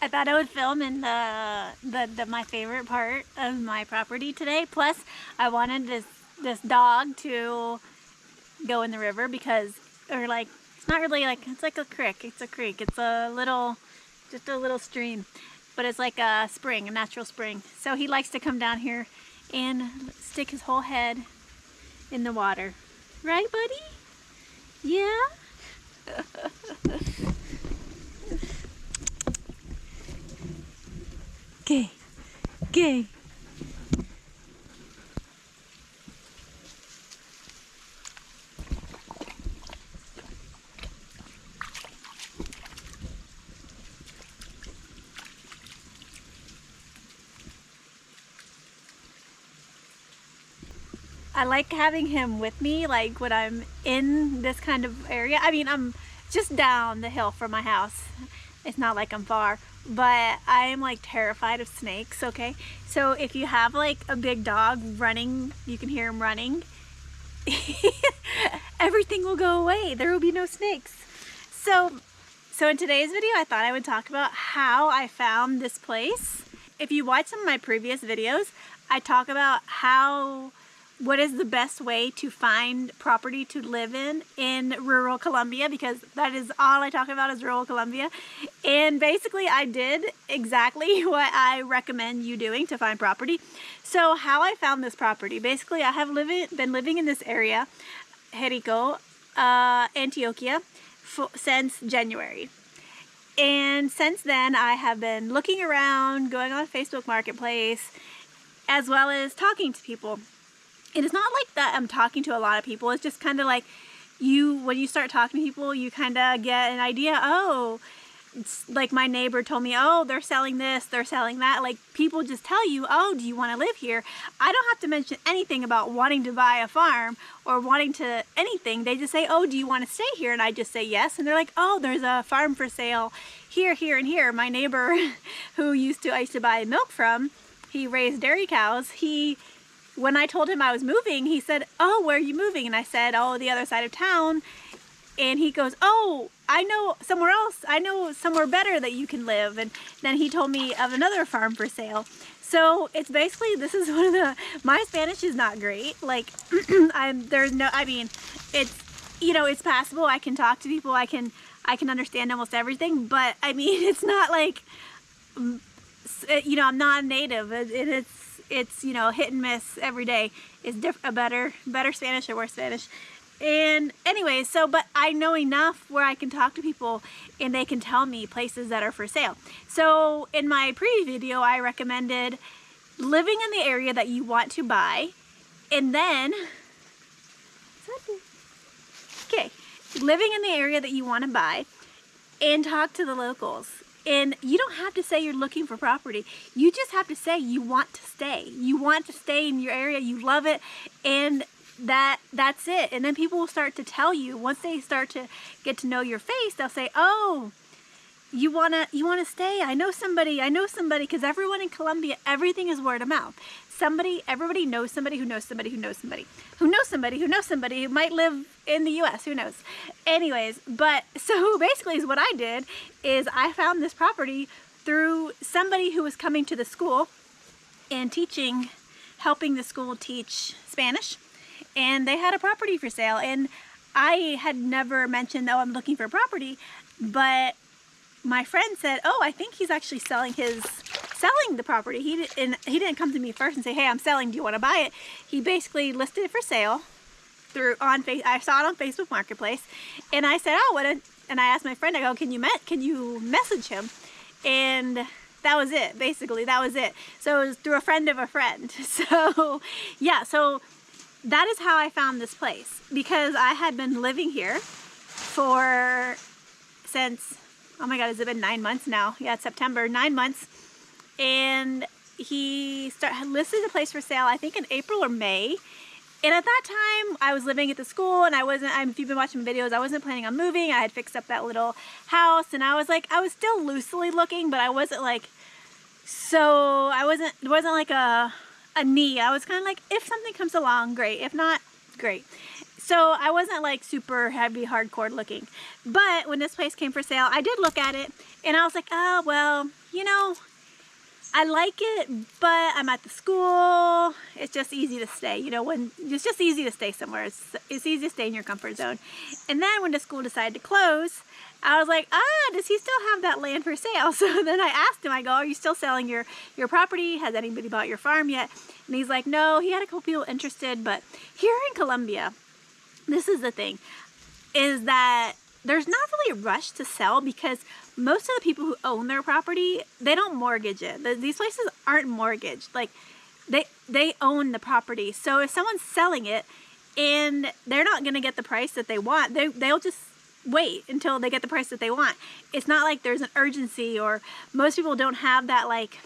I thought I would film in my favorite part of my property today. Plus, I wanted this dog to go in the river because, or like, it's not really like, it's like a creek. It's a creek. It's a little, just a little stream, but it's like a spring, a natural spring. So he likes to come down here and stick his whole head in the water. Right, buddy? Yeah? Okay. Okay. I like having him with me, like when I'm in this kind of area. I mean, I'm just down the hill from my house. It's not like I'm far, but I am like terrified of snakes, okay? So if you have like a big dog running, you can hear him running, everything will go away. There will be no snakes. So in today's video, I thought I would talk about how I found this place. If you watch some of my previous videos, I talk about what is the best way to find property to live in rural Colombia, because that is all I talk about is rural Colombia. And basically I did exactly what I recommend you doing to find property. So how I found this property, basically I have been living in this area, Jericho, Antioquia, since January. And since then I have been looking around, going on Facebook Marketplace, as well as talking to people. And it's not like that I'm talking to a lot of people. It's just kind of like when you start talking to people, you kind of get an idea. Oh, it's like my neighbor told me, oh, they're selling this, they're selling that. Like people just tell you, oh, do you want to live here? I don't have to mention anything about wanting to buy a farm or wanting to anything. They just say, oh, do you want to stay here? And I just say yes. And they're like, oh, there's a farm for sale here, here, and here. My neighbor who I used to buy milk from, he raised dairy cows. When I told him I was moving, he said, oh, where are you moving? And I said, oh, the other side of town. And he goes, oh, I know somewhere else. I know somewhere better that you can live. And then he told me of another farm for sale. So it's basically, this is my Spanish is not great. Like, it's passable. I can talk to people. I can understand almost everything. But I mean, it's not like, I'm not a native. It's hit and miss every day. Is better Spanish or worse Spanish. And anyway, but I know enough where I can talk to people and they can tell me places that are for sale. So in my previous video, I recommended living in the area that you want to buy, and then living in the area that you want to buy and talk to the locals. And you don't have to say you're looking for property. You just have to say you want to stay. You want to stay in your area. You love it. And that's it. And then people will start to tell you, once they start to get to know your face, they'll say, oh, you wanna stay? I know somebody, because everyone in Colombia, everything is word of mouth. Everybody knows somebody who knows somebody who knows somebody who knows somebody who knows somebody who might live in the US, who knows. Anyways, but so basically is what I did is I found this property through somebody who was coming to the school and helping the school teach Spanish, and they had a property for sale. And I had never mentioned, oh, I'm looking for property, but my friend said, oh, I think he's actually selling the property. He didn't come to me first and say, hey, I'm selling, do you want to buy it? He basically listed it for sale I saw it on Facebook Marketplace, and I said, oh, and I asked my friend, I go, can you message him? And that was it, basically, that was it. So it was through a friend of a friend. So yeah, so that is how I found this place, because I had been living here since, oh my God, has it been 9 months now? Yeah, it's September, 9 months. And he listed the place for sale, I think in April or May. And at that time, I was living at the school, and if you've been watching videos, I wasn't planning on moving. I had fixed up that little house, and I was still loosely looking, but I wasn't like, it wasn't like a need. I was kind of like, if something comes along, great. If not, great. So I wasn't like super heavy hardcore looking, but when this place came for sale, I did look at it and I was like, oh, well, you know, I like it, but I'm at the school. It's just easy to stay, you know, when it's just easy to stay somewhere. It's easy to stay in your comfort zone. And then when the school decided to close, I was like, does he still have that land for sale? So then I asked him, I go, are you still selling your property? Has anybody bought your farm yet? And he's like, no, he had a couple people interested, but here in Colombia, this is the thing, is that there's not really a rush to sell because most of the people who own their property, they don't mortgage it. These places aren't mortgaged. Like they own the property. So if someone's selling it and they're not going to get the price that they want, they'll just wait until they get the price that they want. It's not like there's an urgency, or most people don't have that, like,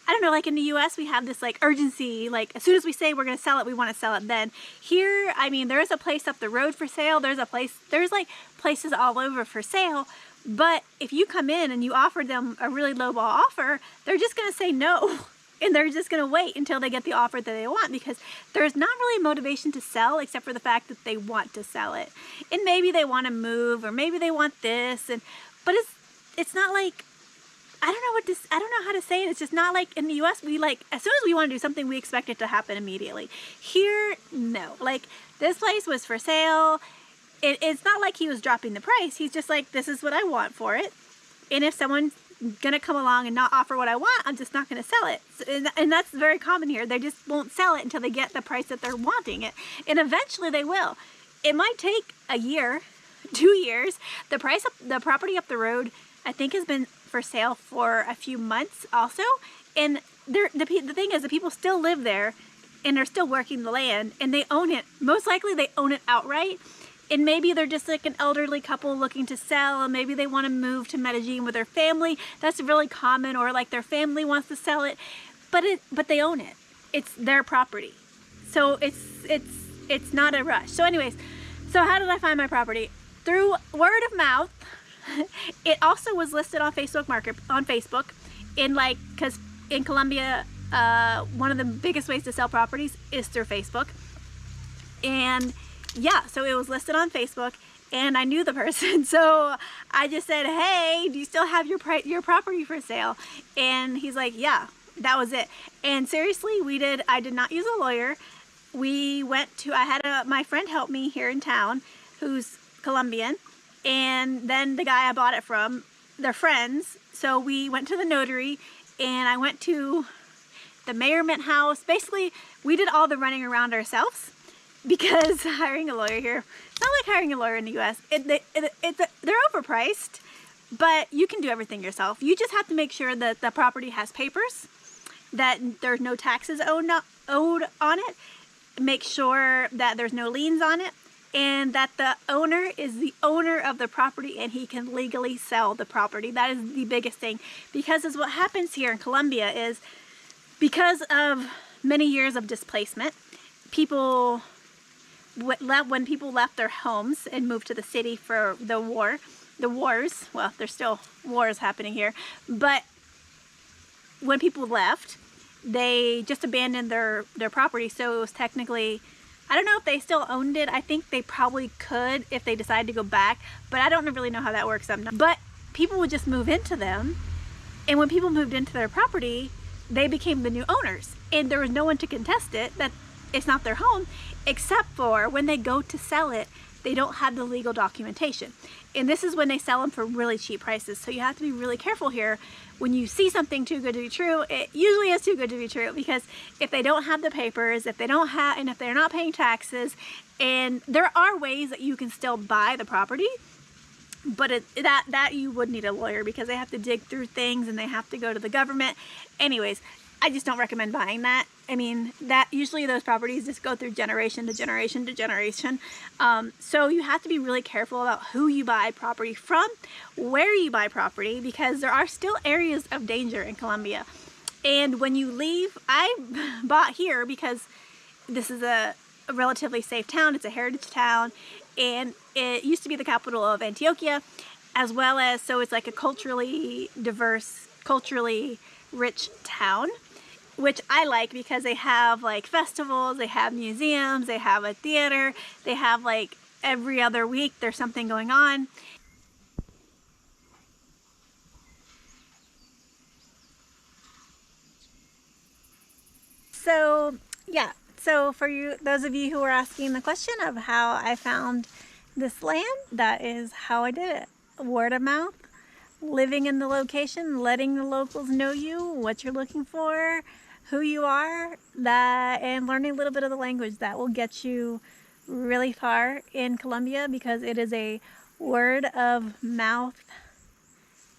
I don't know, like in the US we have this like urgency, like as soon as we say we're going to sell it, we want to sell it then. Here, I mean, there's a place up the road for sale. There's like places all over for sale. But if you come in and you offer them a really lowball offer, they're just going to say no. And they're just going to wait until they get the offer that they want, because there's not really motivation to sell except for the fact that they want to sell it. And maybe they want to move, or maybe they want this, but it's not like, I don't know how to say it. It's just not like in the US, we like, as soon as we want to do something, we expect it to happen immediately. Here, no. Like, this place was for sale. It's not like he was dropping the price. He's just like, this is what I want for it. And if someone's gonna come along and not offer what I want, I'm just not gonna sell it. And that's very common here. They just won't sell it until they get the price that they're wanting it. And eventually they will. It might take a year, 2 years. The property up the road, I think, has been for sale for a few months also. And the thing is, the people still live there and they're still working the land and they own it. Most likely they own it outright. And maybe they're just like an elderly couple looking to sell, and maybe they want to move to Medellin with their family. That's really common. Or like their family wants to sell it, but they own it. It's their property. So it's not a rush. So anyways, so how did I find my property? Through word of mouth. It also was listed on Facebook, because in Colombia, one of the biggest ways to sell properties is through Facebook. And yeah, so it was listed on Facebook and I knew the person. So I just said, hey, do you still have your property for sale? And he's like, yeah, that was it. And seriously, I did not use a lawyer. I had my friend help me here in town, who's Colombian. And then the guy I bought it from, they're friends. So we went to the notary and I went to the mayorment house. Basically, we did all the running around ourselves, because hiring a lawyer here, it's not like hiring a lawyer in the US. They're overpriced, but you can do everything yourself. You just have to make sure that the property has papers, that there's no taxes owed on it, make sure that there's no liens on it, and that the owner is the owner of the property and he can legally sell the property. That is the biggest thing, because is what happens here in Colombia is, because of many years of displacement, when people left their homes and moved to the city for the wars, well, there's still wars happening here, but when people left, they just abandoned their property. So it was technically, I don't know if they still owned it. I think they probably could if they decided to go back, but I don't really know how that works. But people would just move into them, and when people moved into their property, they became the new owners, and there was no one to contest it, that it's not their home, except for when they go to sell it, they don't have the legal documentation. And this is when they sell them for really cheap prices. So you have to be really careful here. When you see something too good to be true, it usually is too good to be true, because if they don't have the papers, if they're not paying taxes, and there are ways that you can still buy the property, but that you would need a lawyer, because they have to dig through things and they have to go to the government. Anyways, I just don't recommend buying that. I mean, that usually those properties just go through generation to generation to generation. So you have to be really careful about who you buy property from, where you buy property, because there are still areas of danger in Colombia. And when you leave, I bought here because this is a relatively safe town. It's a heritage town, and it used to be the capital of Antioquia, as well as, so it's like a culturally diverse, culturally rich town. which I like because they have like festivals, they have museums, they have a theater, they have like every other week there's something going on. So yeah, so for you, those of you who are asking the question of how I found this land, that is how I did it. Word of mouth, living in the location, letting the locals know you, what you're looking for, who you are, and learning a little bit of the language. That will get you really far in Colombia because it is a word of mouth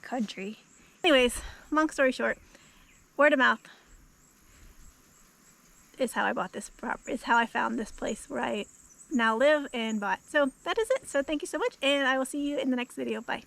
country. Anyways, long story short, word of mouth is how I bought this property. It's how I found this place where I now live and bought. So that is it. So thank you so much, and I will see you in the next video. Bye.